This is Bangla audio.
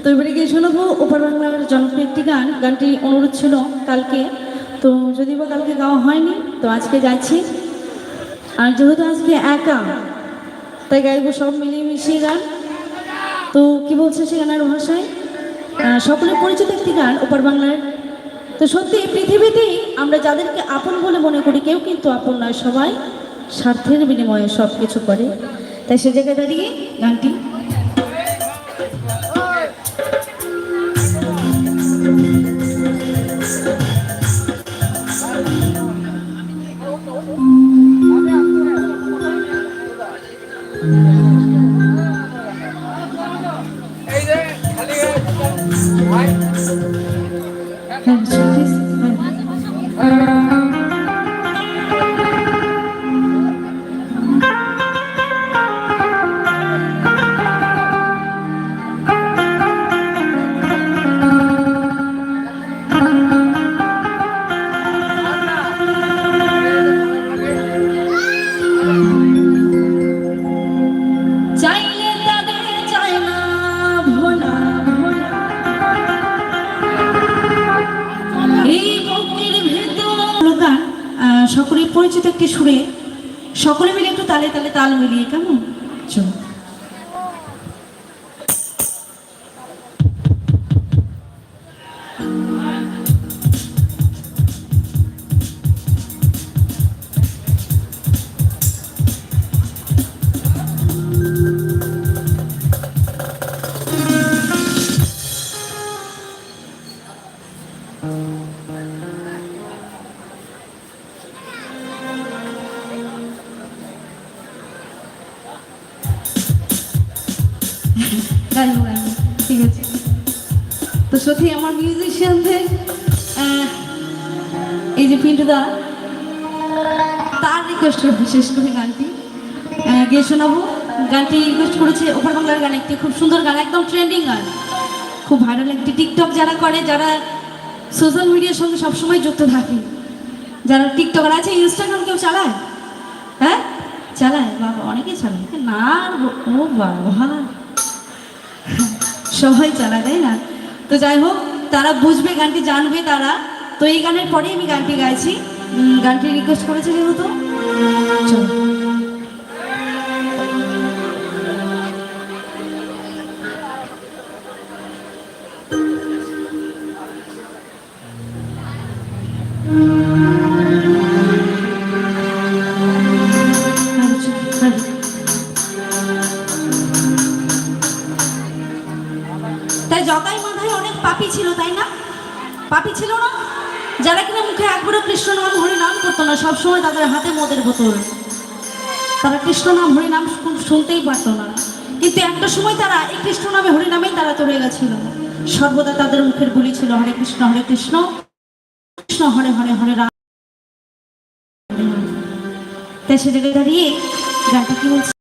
তো এবারে গিয়ে শোনাবো ওপার বাংলার জনপ্রিয় একটি গান। গানটি অনুরোধ ছিল কালকে, তো যদি বা কালকে গাওয়া হয়নি তো আজকে গাইছি। আর যেহেতু আজকে একা তাই গাইবো সব মিলিয়ে মিশিয়ে গান। তো কি বলছে সে গানের ভাষায়, সকলের পরিচিত একটি গান ওপার বাংলার। তো সত্যি এই পৃথিবীতেই আমরা যাদেরকে আপন বলে মনে করি কেউ কিন্তু আপন নয়, সবাই স্বার্থের বিনিময়ে সব কিছু করে। তাই সে জায়গায় দাঁড়িয়ে গানটি সকলের পরিচিত একটি সুরে সকলে মিলে একটু তালে তালে তাল মিলিয়ে কেমন চলো। ঠিক আছে, তো সত্যি আমার মিউজিশিয়ানদের এই যে পিন্টুদা তার রিকোয়েস্ট বিশেষ করে গানটি গিয়ে শোনাবো। গানটি রিকোয়েস্ট করেছে ওপার বাংলার গান, একটি খুব সুন্দর গান, একদম ট্রেন্ডিং গান, খুব ভাইরাল একটি। টিকটক যারা করে, যারা সোশ্যাল মিডিয়ার সঙ্গে সবসময় যুক্ত থাকে, যারা টিকটকার আছে, ইনস্টাগ্রাম কেউ চালায়? হ্যাঁ চালায়, বাবা অনেকে চালায় না, ও বাবা সবাই চালায় তাই না? তো যাই হোক, তারা বুঝবে, গানটি জানবে তারা। তো এই গানের পরেই আমি গানটি গাইছি, গানটি রিকোয়েস্ট করেছে যেহেতু। চলো জগাই মাথায় অনেক পাপি ছিল তাই না? পাপি ছিল না? যারা কিনা মুখে একবারও কৃষ্ণ নাম হরি নাম করতো না, সবসময় তাদের হাতে মদের বোতল, তারা কৃষ্ণ নাম হরি নাম শুনতেই পারতো না। কিন্তু একটা সময় তারা এই কৃষ্ণ নামে হরি নামেই তারা চলে গেছিল, সর্বদা তাদের মুখের বুলি ছিল হরে কৃষ্ণ কৃষ্ণ হরে হরে হরে রাম। তাই সে জায়গায় দাঁড়িয়ে গানটা কি বলছে,